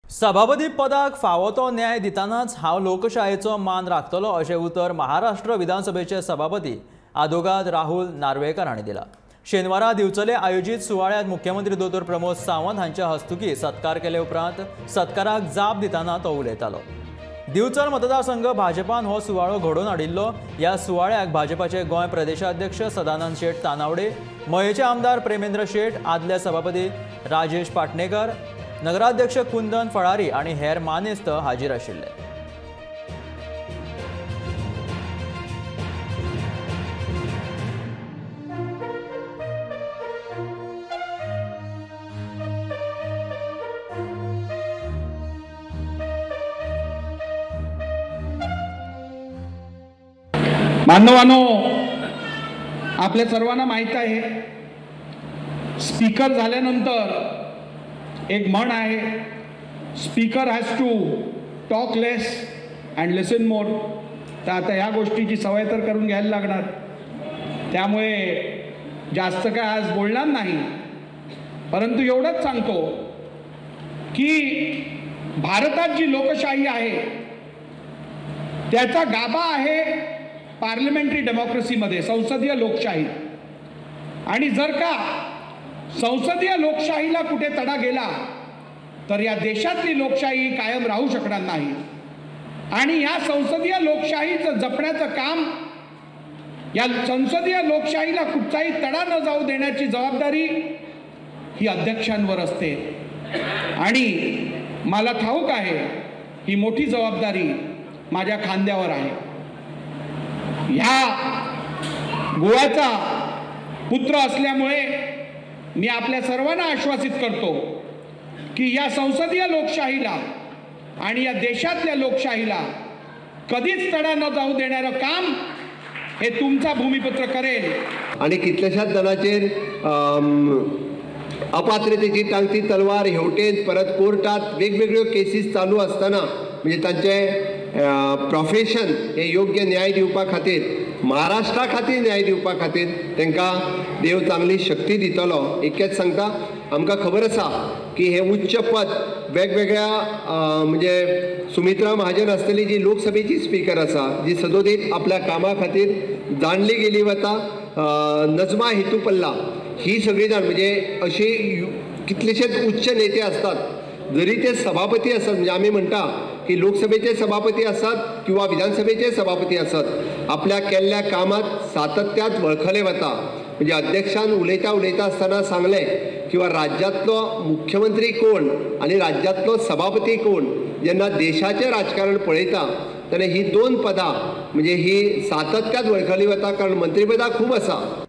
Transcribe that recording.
सभापती पदाक फावो तो न्याय दितानाच हांव लोकशायेचो मान राखतलो अशें उतर महाराष्ट्र विधानसभेचे सभापती आदोगाद राहुल नार्वेकर हांणी दिला। शेनवारा दिवचले आयोजित सुवाळ्यात मुख्यमंत्री दोतोर प्रमोद सावंत हांच्या हस्तुकी सत्कार केले उपरांत सत्काराक जाप दिताना तो उलयतालो। दिवचल मतदारसंघ भाजपान हो सुवाळो घडोवन हाडिल्लो। ह्या सुवाळ्याक भाजपाचे गोंय प्रदेशाध्यक्ष सदानंद शेट तानावडे, मयेचे आमदार प्रेमेंद्र शेट, आदले सभापती राजेश पाटणेकर, नगराध्यक्ष कुंदन फळारी आणि हेर मानेस्त हाजीर आशिल्ले। मानवानो, आपल्या सर्वांना माहित आहे, स्पीकर झाल्यानंतर एक म्हण आहे, speaker has to talk less and listen more. तर आता ह्या गोष्टीची सवय तर करून घ्यायला लागणार, त्यामुळे जास्त काय आज बोलणार नाही। परंतु एवढंच सांगतो की भारतात जी लोकशाही आहे त्याचा गाभा आहे पार्लमेंटरी डेमोक्रेसीमध्ये, संसदीय लोकशाही। आणि जर का संसदीय लोकशाहीला कुठे तडा गेला तर या देशातली लोकशाही कायम राहू शकणार नाही। आणि या संसदीय लोकशाहीचं जपण्याचं काम, या संसदीय लोकशाहीला कुठचाही तडा न जाऊ देण्याची जबाबदारी ही अध्यक्षांवर असते। आणि मला ठाऊक आहे ही मोठी जबाबदारी माझ्या खांद्यावर आहे। ह्या गोव्याचा पुत्र असल्यामुळे मी आपल्या सर्वांना आश्वासित करतो की या संसदीय लोकशाहीला आणि या देशातल्या लोकशाहीला कधीच तडा न जाऊ देणारं काम हे तुमचा भूमिपुत्र करेल। आणि कितल्याशाच जणांचेर अपात्रतेची टांगती तलवार हेवटेन परत कोर्टात वेगवेगळ्यो केसीस चालू असताना म्हणजे तांचे प्रोफेशन हे योग्य न्याय दिवपा खातीर, महाराष्ट्रा खातीर न्याय दिवपा खातीर तांकां देव चांगली शक्ती दितलो। इतकेंच सांगता, आमकां खबर आसा की हे उच्च पद वेगवेगळ्या म्हणजे सुमित्रा महाजन आसतली जी लोकसभेची स्पीकर आसा, जी सदोदीत आपल्या कामा खातीर जाणली गेली वता, नजमा हेतुपल्ला, ही सगळी जाण म्हणजे अशी कितलेशेच उच्च नेते असतात, जरी ते सभापती असतात, म्हणजे आम्ही म्हणता की लोकसभेचे सभापती असतात किंवा विधानसभेचे सभापती असतात, आपल्या केल्ल्या कामात सातत्यात वळखले वता। म्हणजे अध्यक्षान उलयता आसतना सांगले किंवा राज्यातलो मुख्यमंत्री कोण आणि राज्यातलो सभापती कोण, जेन्ना देशाचे राजकारण पळयता तेन्ना ही दोन पदां म्हणजे ही सातत्यात वळखली वता, कारण मंत्रीपदां खूब आसा।